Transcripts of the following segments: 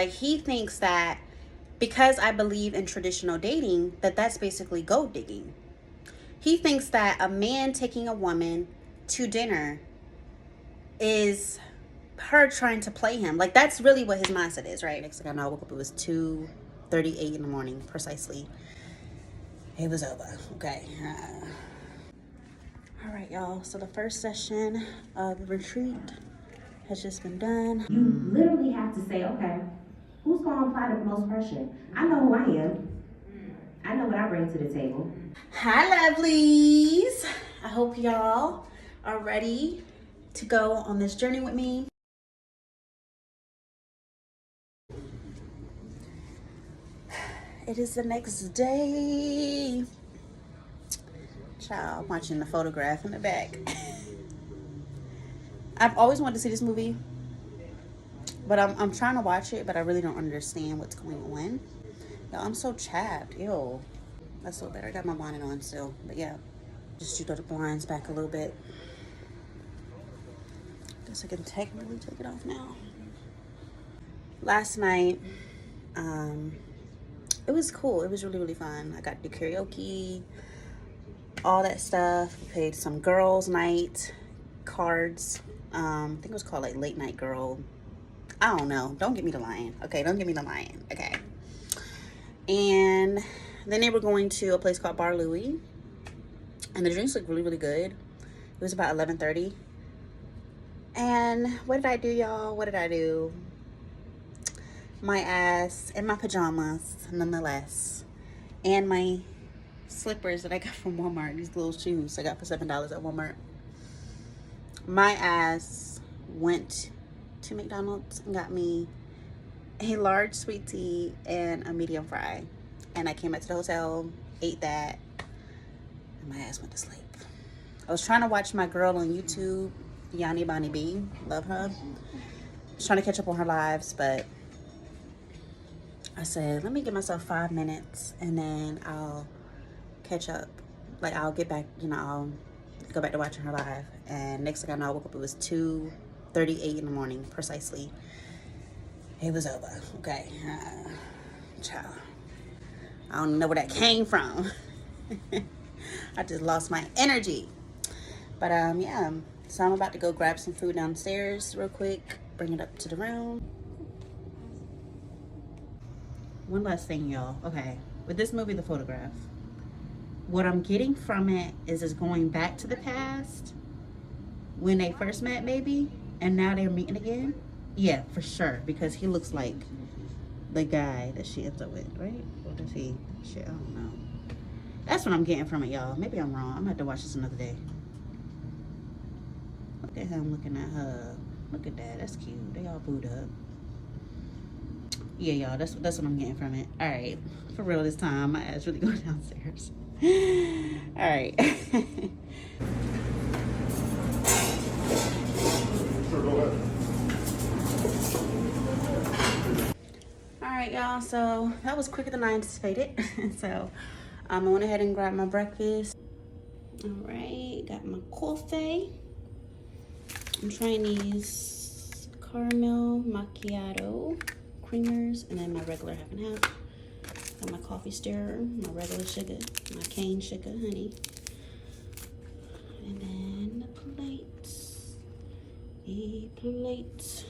Like, he thinks that because I believe in traditional dating, that's basically gold digging. He thinks that a man taking a woman to dinner is her trying to play him. Like, that's really what his mindset is, right? Next thing I know, I woke up, it was 2:38 in the morning, precisely. It was over, okay. All right, y'all, so the first session of the retreat has just been done. You literally have to say, okay, who's going to apply the most pressure? I know who I am. I know what I bring to the table. Hi, lovelies. I hope y'all are ready to go on this journey with me. It is the next day. Child, I'm watching the photograph in the back. I've always wanted to see this movie, but I'm trying to watch it, but I really don't understand what's going on. Yo, I'm so chapped. Ew. That's so better. I got my bonnet on still, but yeah. Just throw the blinds back a little bit. Guess I can technically take it off now. Last night, it was cool. It was really, really fun. I got to do karaoke, all that stuff. We played some girls' night cards. I think it was called like Late Night Girl. I don't know. Don't get me to lying. Okay, don't get me to lying. Okay. And then they were going to a place called Bar Louie. And the drinks looked really, really good. It was about 11:30. And what did I do, y'all? What did I do? My ass in my pajamas, nonetheless. And my slippers that I got from Walmart. These little shoes I got for $7 at Walmart. My ass went to McDonald's and got me a large sweet tea and a medium fry. And I came back to the hotel, ate that, and my ass went to sleep. I was trying to watch my girl on YouTube, Yanni Bonnie B. Love her. I was trying to catch up on her lives, but I said, let me give myself 5 minutes and then I'll catch up. Like, I'll get back, I'll go back to watching her live. And next thing I know, I woke up, it was 2:38 in the morning, precisely. It was over, okay. Child. I don't know where that came from. I just lost my energy. But, yeah. So I'm about to go grab some food downstairs real quick, bring it up to the room. One last thing, y'all. Okay, with this movie, The Photograph, what I'm getting from it is it's going back to the past when they first met, maybe, and now they're meeting again. Yeah, for sure, because he looks like the guy that she ends up with, right? Or does he? Shit, I don't know. That's what I'm getting from it, y'all. Maybe I'm wrong. I'm gonna have to watch this another day. Look at him looking at her. Look at that. That's cute. They all booed up. Yeah, y'all, that's what I'm getting from it. All right, for real this time, my ass really going downstairs. All right. Sure, go ahead. All right, y'all, so that was quicker than I anticipated. So I went ahead and grabbed my breakfast. All right, got my coffee. I'm trying these caramel macchiato creamers, and then my regular half and half. Got my coffee stirrer, my regular sugar, my cane sugar, honey. And then the plates. A plate.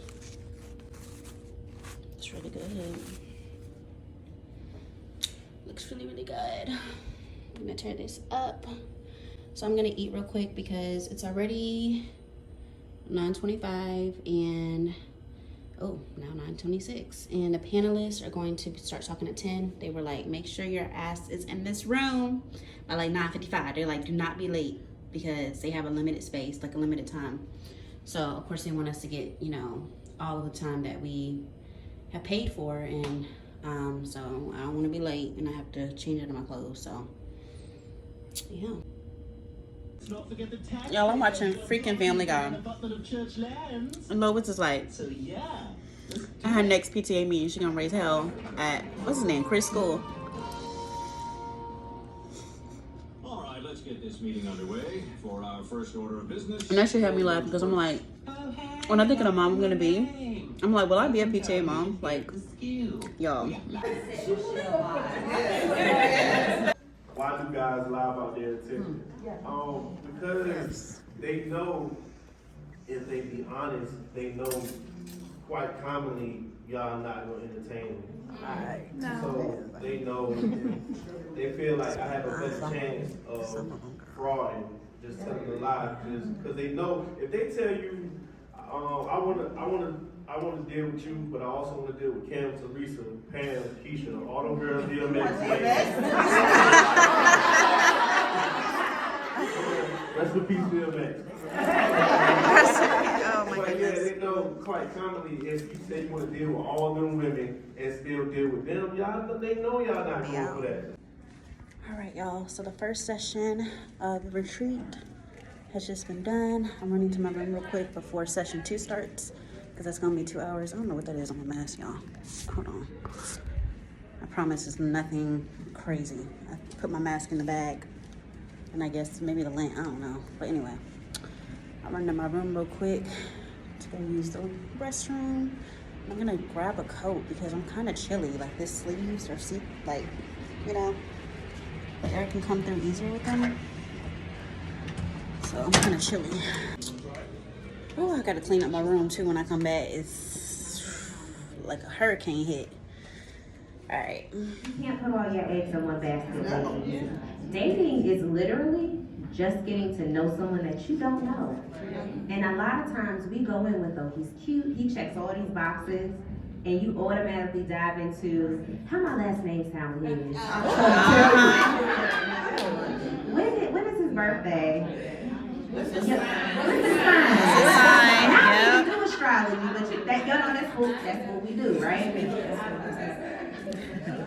It's really good. Looks really, really good. I'm gonna tear this up. So I'm gonna eat real quick because it's already 9:25 and now 9:26, and the panelists are going to start talking at 10. They were like, make sure your ass is in this room by like 9:55. They're like, do not be late because they have a limited space, like a limited time. So of course they want us to get, all of the time that we have paid for, and so I don't want to be late and I have to change into my clothes. So yeah. Y'all, I'm watching freaking Family Guy. And Lois is like, at her next PTA meeting, she's gonna raise hell at, what's his name, Chris' school. All right, let's get this meeting underway for our first order of business. And that should have me laugh because I'm like, when I think of the mom I'm gonna be, I'm like, will I be a PTA mom? Like, y'all. Why do guys lie about their attention? Because they know if they be honest, they know quite commonly y'all not gonna entertain them. So they know, they feel like I have a better chance of frauding, just telling a lie, just because they know if they tell you, I wanna deal with you, but I also wanna deal with Cam, Teresa, Pam, Keisha, all them girls, DMX. Rest in peace, DMX. Oh my But yeah, goodness. they know quite commonly if you say you want to deal with all them women and still deal with them, they know y'all not going for that. All right, y'all. So the first session of the retreat has just been done. I'm running to my room real quick before session 2 starts because that's gonna be 2 hours. I don't know what that is on my mask, y'all. Hold on. I promise it's nothing crazy. I put my mask in the bag, and I guess maybe the lint. I don't know. But anyway, I'm running to my room real quick to go use the restroom. I'm gonna grab a coat because I'm kind of chilly. Like this sleeves or seat, like, you know, the air can come through easier with them. So I'm kind of chilly. Oh, I gotta clean up my room too when I come back. It's like a hurricane hit. All right. You can't put all your eggs in one basket, ladies. Dating is literally just getting to know someone that you don't know. And a lot of times we go in with, oh, he's cute, he checks all these boxes, and you automatically dive into how my last name sound weird. When is his birthday? What's his sign? I don't even do astrology, but that's what we do, right?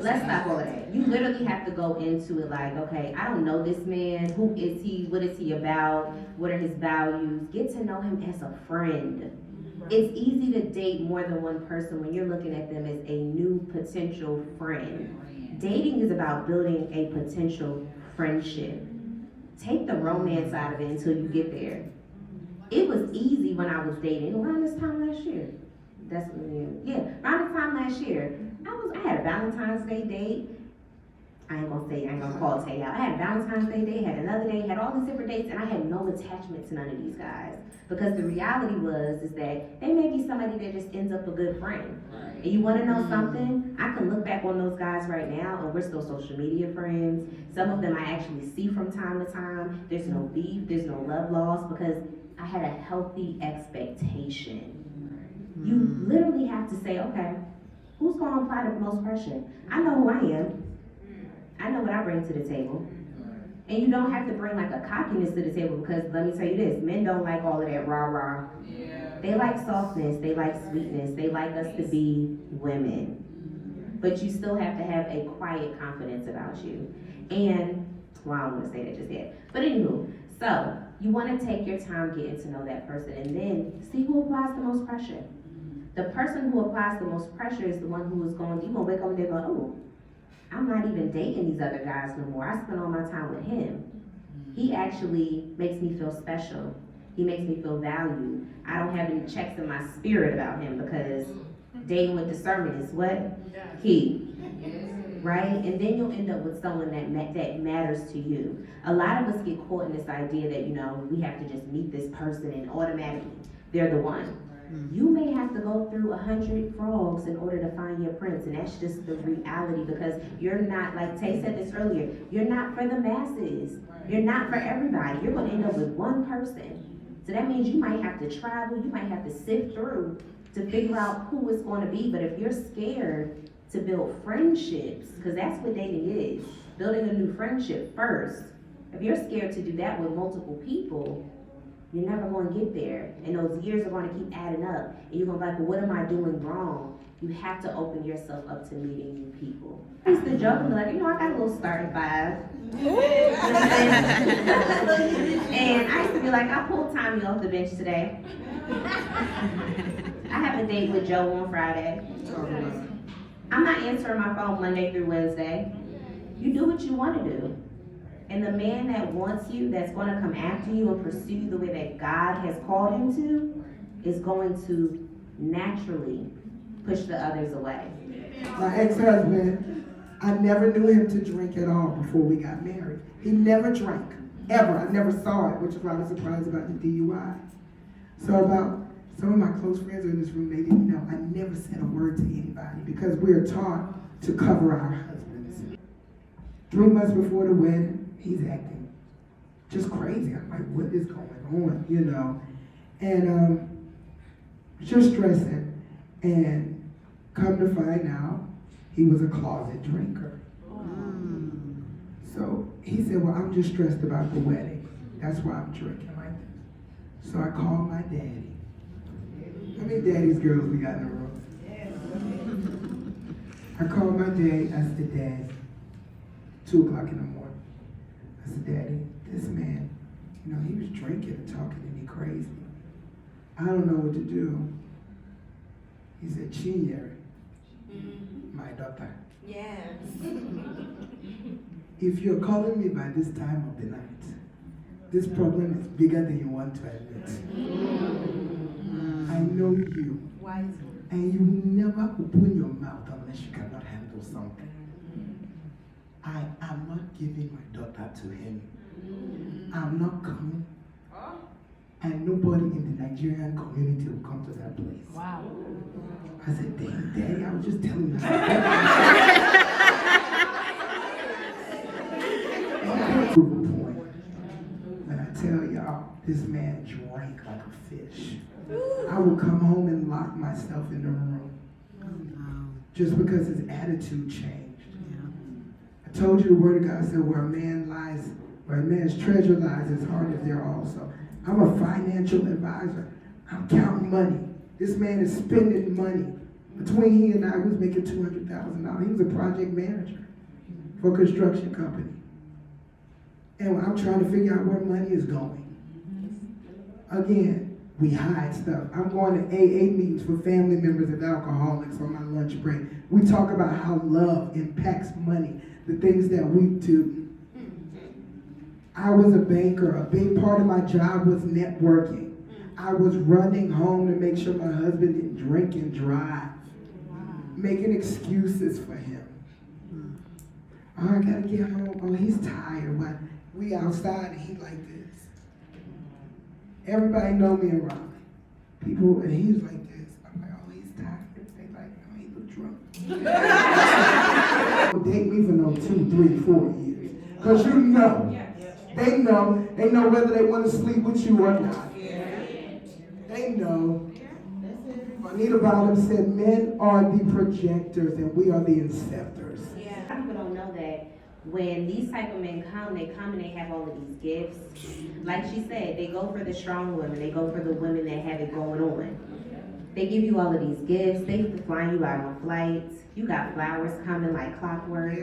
Let's stop all of that. You literally have to go into it like, okay, I don't know this man. Who is he? What is he about? What are his values? Get to know him as a friend. It's easy to date more than one person when you're looking at them as a new potential friend. Dating is about building a potential friendship. Take the romance out of it until you get there. It was easy when I was dating around this time last year. Around this time last year, I had a Valentine's Day date. I ain't gonna call it out. I had a Valentine's Day date, had another day, had all these different dates, and I had no attachment to none of these guys. Because the reality is that they may be somebody that just ends up a good friend. And you wanna know something? I can look back on those guys right now, and we're still social media friends. Some of them I actually see from time to time. There's no beef, there's no love lost, because I had a healthy expectation. You literally have to say, okay, who's gonna apply the most pressure? I know who I am. I know what I bring to the table. And you don't have to bring like a cockiness to the table, because let me tell you this, men don't like all of that rah-rah. They like softness, they like sweetness, they like us to be women. But you still have to have a quiet confidence about you. And, well, I don't want to say that just yet. But anywho, so you want to take your time getting to know that person and then see who applies the most pressure. The person who applies the most pressure is the one who is going, you're going to wake up and they're going, oh, I'm not even dating these other guys no more. I spend all my time with him. He actually makes me feel special. He makes me feel valued. I don't have any checks in my spirit about him, because dating with discernment is what? Key. Right? And then you'll end up with someone that matters to you. A lot of us get caught in this idea that, we have to just meet this person and automatically they're the one. You may have to go through 100 frogs in order to find your prince, and that's just the reality, because you're not, like Tay said this earlier, you're not for the masses. You're not for everybody. You're going to end up with one person. So that means you might have to travel, you might have to sift through to figure out who it's going to be. But if you're scared to build friendships, because that's what dating is, building a new friendship first. If you're scared to do that with multiple people, you're never going to get there. And those years are going to keep adding up. And you're going to be like, well, what am I doing wrong? You have to open yourself up to meeting new people. I used to joke and be like, I got a little starting vibe. And I used to be like, I pulled Tommy off the bench today. I have a date with Joe on Friday. I'm not answering my phone Monday through Wednesday. You do what you want to do. And the man that wants you, that's going to come after you and pursue you the way that God has called him to, is going to naturally push the others away. My ex-husband, I never knew him to drink at all before we got married. He never drank, ever. I never saw it, which is why I was surprised about the DUI. So about some of my close friends are in this room, they didn't know. I never said a word to anybody because we're taught to cover our husbands. 3 months before the wedding, he's acting just crazy. I'm like, what is going on, you know? And just stressing. And come to find out, he was a closet drinker. So he said, well, I'm just stressed about the wedding. That's why I'm drinking like this. So I called my daddy. How many daddy's girls we got in the room? I called my daddy. I said, Dad, 2 o'clock in the morning. I said, Daddy, this man, you know, he was drinking and talking to me crazy. I don't know what to do. He said, Chinyere, my daughter. Yes. If you're calling me by this time of the night, this problem is bigger than you want to admit. I know you. And you will never open your mouth unless you cannot handle something. I am not giving my daughter to him. I'm not coming. And nobody in the Nigerian community will come to that place. Wow. I said, Daddy, I was just telling you. Prove a point. And I tell y'all, this man drank like a fish. I would come home and lock myself in the room. Just because his attitude changed. I told you the word of God said, where a man's treasure lies, his heart is there also. I'm a financial advisor. I'm counting money. This man is spending money. Between he and I, we was making $200,000. He was a project manager for a construction company. And I'm trying to figure out where money is going. Again, we hide stuff. I'm going to AA meetings for family members of alcoholics on my lunch break. We talk about how love impacts money, the things that we do. I was a banker. A big part of my job was networking. I was running home to make sure my husband didn't drink and drive. Making excuses for him. Oh, I gotta get home. Oh, he's tired. Why? We outside and he like this. Everybody know me in Raleigh. People, and he's like this. I'm like, oh, he's tired. They like, oh, he look drunk. Date me for no 2, 3, 4 years. Because you know. They know whether they want to sleep with you or not. They know. Juanita Bottom said, men are the projectors and we are the inceptors. Yeah. People don't know that when these type of men come and they have all of these gifts. Like she said, they go for the strong women. They go for the women that have it going on. They give you all of these gifts. They fly you out on flights. You got flowers coming like clockwork.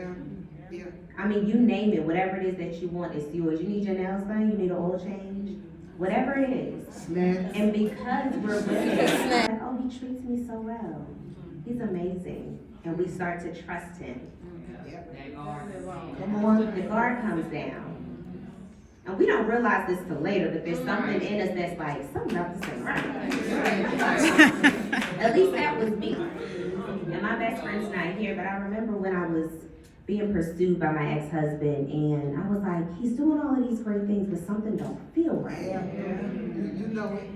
Yeah. I mean, you name it. Whatever it is that you want, it's yours. You need your nails done. You need an oil change. Whatever it is. Snacks. And because we're women, like, oh, he treats me so well. He's amazing. And we start to trust him. Come on. The guard comes down. And we don't realize this till later, but there's something in us that's like, something about this ain't right. At least that was me. And my best friend's not here, but I remember when I was being pursued by my ex-husband, and I was like, he's doing all of these great things, but something don't feel right. You know it.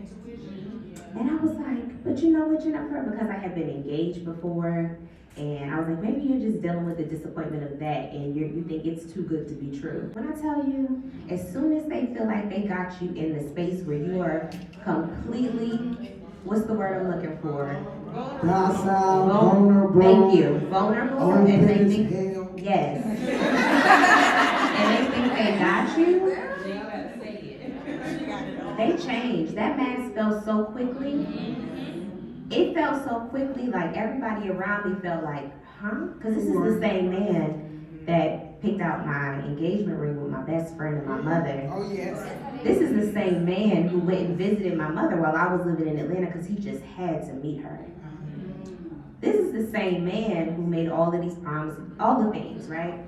And I was like, but you know what, Jennifer? Because I had been engaged before, and I was like, maybe you're just dealing with the disappointment of that, and you think it's too good to be true. When I tell you, as soon as they feel like they got you in the space where you are completely, what's the word I'm looking for? Docile, vulnerable. Thank you. Vulnerable. Open And they as think, hell. yes. And they think they got you. They changed. That mask fell so quickly. It fell so quickly, like everybody around me felt like, huh? Because this is the same man that picked out my engagement ring with my best friend and my mother. Oh, yes. This is the same man who went and visited my mother while I was living in Atlanta because he just had to meet her. This is the same man who made all of these promises, all the things, right?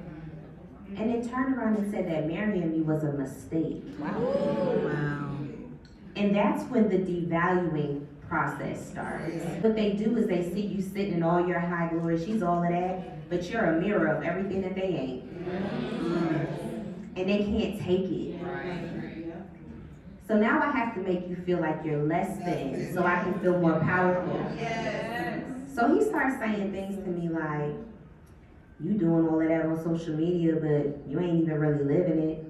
And then turned around and said that marrying me was a mistake. Wow. And that's when the devaluing process starts. What they do is they see you sitting in all your high glory. She's all of that, but you're a mirror of everything that they ain't. And they can't take it. So now I have to make you feel like you're less than, so I can feel more powerful. So he starts saying things to me like, you doing all of that on social media, but you ain't even really living it.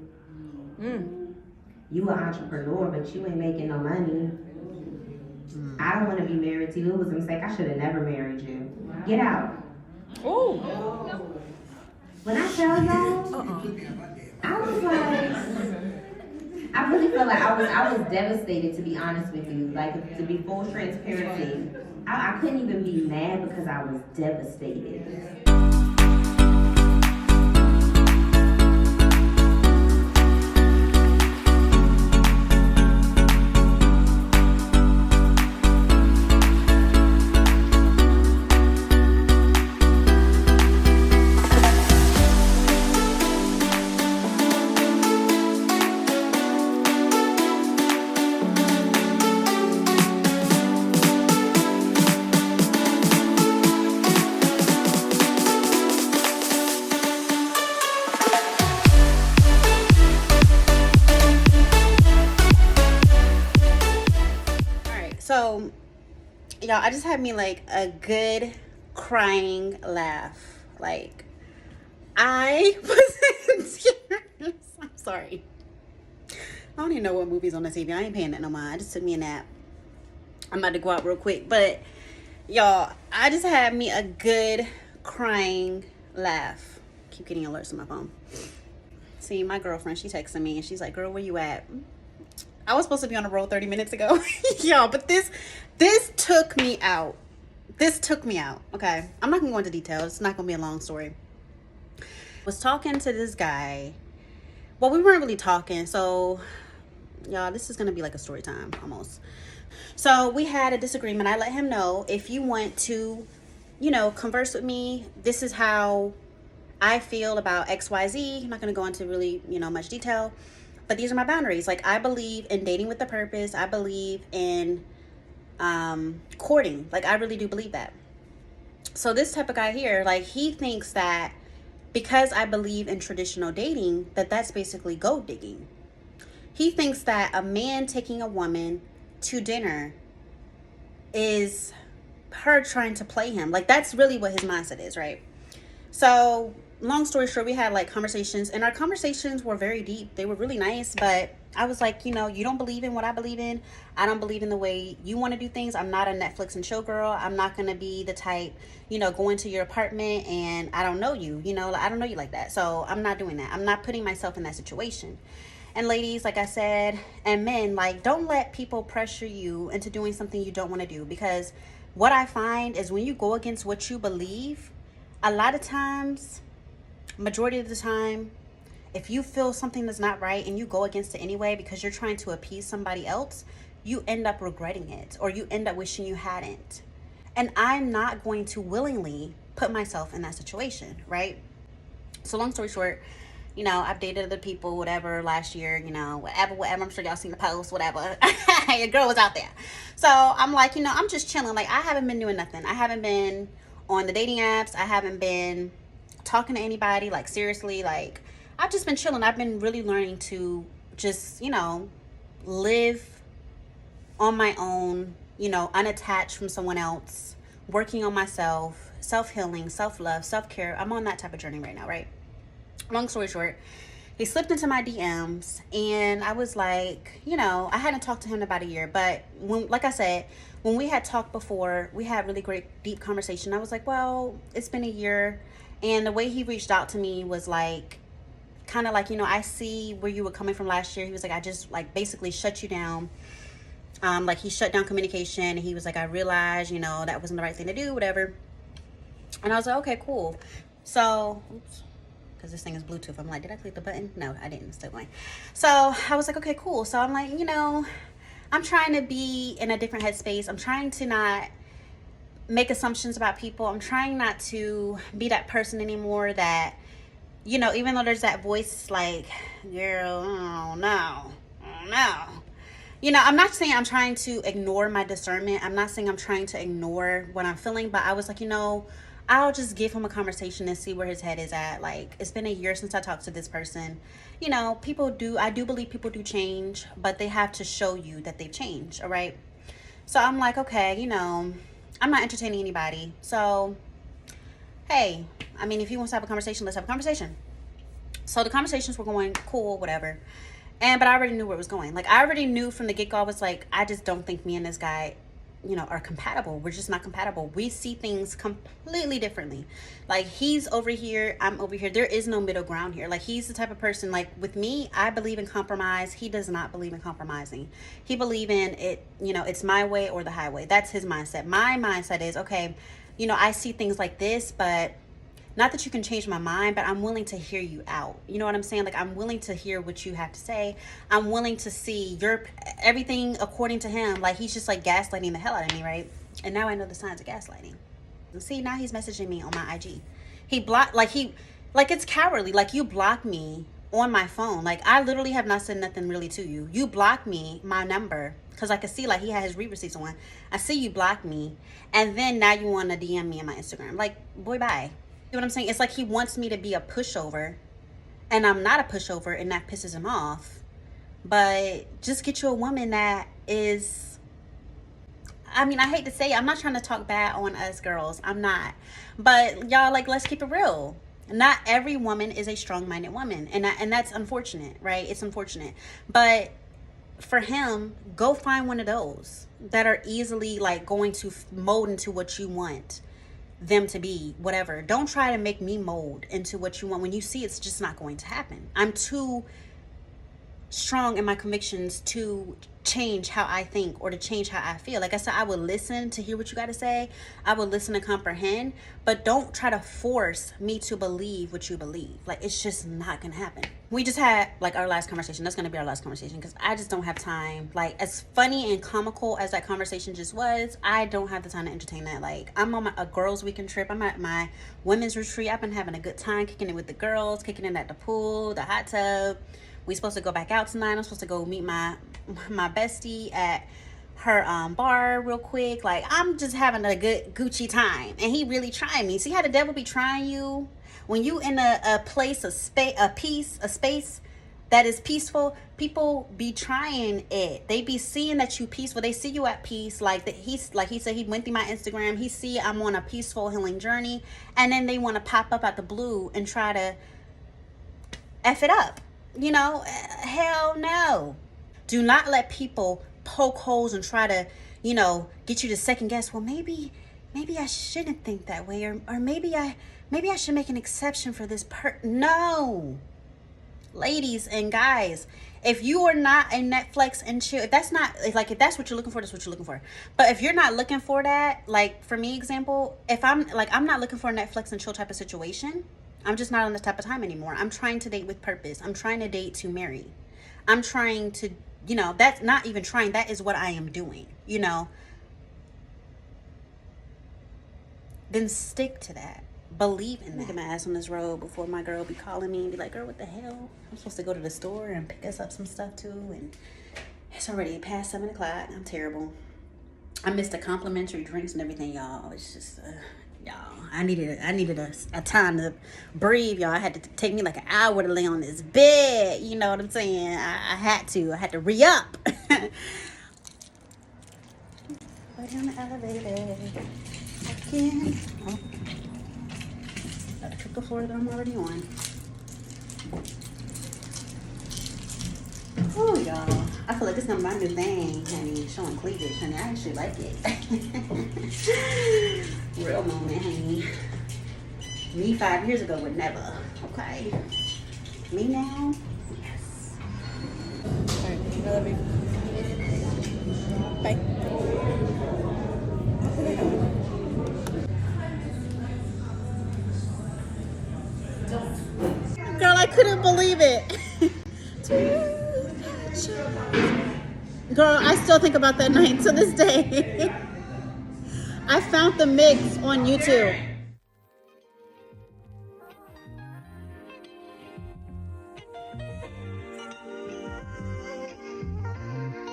You an entrepreneur, but you ain't making no money. I don't want to be married to you. It was a mistake. I should have never married you. Get out. Ooh. When I tell y'all, I was like, I really felt like I was devastated, to be honest with you. Like, to be full transparency, I couldn't even be mad because I was devastated. So, y'all, I just had me like a good crying laugh. Like, I was in tears. I'm sorry. I don't even know what movie's on the TV. I ain't paying that no mind. I just took me a nap. I'm about to go out real quick. But, y'all, I just had me a good crying laugh. Keep getting alerts on my phone. See, my girlfriend, she texted me and she's like, girl, where you at? I was supposed to be on the road 30 minutes ago. Y'all, but this took me out. This took me out, okay? I'm not going to go into details. It's not going to be a long story. I was talking to this guy. Well, we weren't really talking. So, y'all, this is going to be like a story time almost. So, we had a disagreement. I let him know, if you want to, you know, converse with me, this is how I feel about XYZ. I'm not going to go into really, you know, much detail. But these are my boundaries. Like, I believe in dating with a purpose. I believe in courting. Like, I really do believe that. So this type of guy here, like, he thinks that because I believe in traditional dating, that's basically gold digging. He thinks that a man taking a woman to dinner is her trying to play him. Like, that's really what his mindset is, right? So, long story short, we had like conversations, and our conversations were very deep. They were really nice, but I was like, you know, you don't believe in what I believe in. I don't believe in the way you want to do things. I'm not a Netflix and chill girl. I'm not going to be the type, you know, go into your apartment and I don't know you, you know, I don't know you like that. So I'm not doing that. I'm not putting myself in that situation. And ladies, like I said, and men, like, don't let people pressure you into doing something you don't want to do, because what I find is when you go against what you believe, a lot of times, majority of the time, if you feel something that's not right and you go against it anyway because you're trying to appease somebody else, you end up regretting it, or you end up wishing you hadn't. And I'm not going to willingly put myself in that situation, right? So long story short, you know, I've dated other people, whatever, last year, you know, whatever. I'm sure y'all seen the post, whatever. Your girl was out there. So I'm like, you know, I'm just chilling. Like, I haven't been doing nothing. I haven't been on the dating apps. I haven't been talking to anybody, like, seriously. Like, I've just been chilling. I've been really learning to just, you know, live on my own, you know, unattached from someone else, working on myself, self-healing, self-love, self-care. I'm on that type of journey right now, right? Long story short, he slipped into my DMs, and I was like, you know, I hadn't talked to him in about a year, but when, like I said, when we had talked before, we had really great, deep conversation. I was like, well, it's been a year. And the way he reached out to me was like, kind of like, you know, I see where you were coming from last year. He was like, I just like basically shut you down. Like, he shut down communication. He was like, I realized, you know, that wasn't the right thing to do, whatever. And I was like, okay, cool. So, oops, because this thing is Bluetooth. I'm like, did I click the button? No, I didn't. It's still going. So I was like, okay, cool. So I'm like, you know, I'm trying to be in a different headspace. I'm trying to not make assumptions about people. I'm trying not to be that person anymore that, you know, even though there's that voice like, girl, oh no, you know, I'm not saying I'm trying to ignore my discernment. I'm not saying I'm trying to ignore what I'm feeling, but I was like, you know, I'll just give him a conversation and see where his head is at. Like, it's been a year since I talked to this person. You know, I do believe people do change, but they have to show you that they've changed, all right? So I'm like, okay, you know, I'm not entertaining anybody. So, hey, I mean, if he wants to have a conversation, let's have a conversation. So the conversations were going cool, whatever. But I already knew where it was going. Like, I already knew from the get-go, I was like, I just don't think me and this guy, you know, are compatible. We're just not compatible. We see things completely differently. Like, he's over here, I'm over here. There is no middle ground here. Like, he's the type of person, like, with me, I believe in compromise. He does not believe in compromising. He believes in it, you know, it's my way or the highway. That's his mindset. My mindset is, okay, you know, I see things like this, but not that you can change my mind, but I'm willing to hear you out. You know what I'm saying? Like, I'm willing to hear what you have to say. I'm willing to see your everything according to him. Like, he's just like gaslighting the hell out of me, right? And now I know the signs of gaslighting. And see, now he's messaging me on my IG. He blocked, like it's cowardly. Like, you blocked me on my phone. Like, I literally have not said nothing really to you. You blocked me, my number, because I could see, like, he had his read receipts on. I see you blocked me. And then now you want to DM me on my Instagram. Like, boy, bye. You know what I'm saying? It's like he wants me to be a pushover, and I'm not a pushover, and that pisses him off. But just get you a woman that is, I mean, I hate to say it, I'm not trying to talk bad on us girls. I'm not. But y'all, like, let's keep it real. Not every woman is a strong-minded woman, and that's unfortunate, right? It's unfortunate. But for him, go find one of those that are easily, like, going to mold into what you want them to be, whatever. Don't try to make me mold into what you want when you see it's just not going to happen. I'm too strong in my convictions to change how I think or to change how I feel. Like I said, I would listen to hear what you got to say. I would listen to comprehend, but don't try to force me to believe what you believe. Like, it's just not gonna happen. We just had, like, our last conversation. That's gonna be our last conversation because I just don't have time. Like, as funny and comical as that conversation just was, I don't have the time to entertain that. Like, I'm on a girls weekend trip. I'm at my women's retreat. I've been having a good time kicking it with the girls, kicking it at the pool, the hot tub. We supposed to go back out tonight. I'm supposed to go meet my bestie at her bar real quick. Like, I'm just having a good Gucci time, and he really trying me. See how the devil be trying you when you in a place, a space that is peaceful. People be trying it. They be seeing that you peaceful. They see you at peace. Like that, he's like he said, he went through my Instagram. He see I'm on a peaceful healing journey, and then they want to pop up out the blue and try to F it up. You know, hell no. Do not let people poke holes and try to, you know, get you to second guess. Well, maybe I shouldn't think that way, or maybe I should make an exception for this No, ladies and guys, if you are not a Netflix and chill, if that's what you're looking for, that's what you're looking for. But if you're not looking for that, like for me, example, if I'm not looking for a Netflix and chill type of situation. I'm just not on this type of time anymore. I'm trying to date with purpose. I'm trying to date to marry. I'm trying to, you know, that's not even trying. That is what I am doing, you know. Then stick to that. Believe in that. Get my ass on this road before my girl be calling me and be like, girl, what the hell? I'm supposed to go to the store and pick us up some stuff too. And it's already past 7 o'clock. I'm terrible. I missed the complimentary drinks and everything, y'all. It's just... y'all, I needed a time to breathe, y'all. I had to take me like an hour to lay on this bed. You know what I'm saying? I had to re-up. Right on the elevator. Again. Oh. I took the floor that I'm already on. Oh, y'all. I feel like this is my new thing, honey. Showing cleavage, honey. I actually like it. Real moment, honey. Me 5 years ago would never. Okay. Me now? Yes. All right. I love you. Bye. Girl, I couldn't believe it. Girl, I still think about that night to this day. I found the mix on YouTube.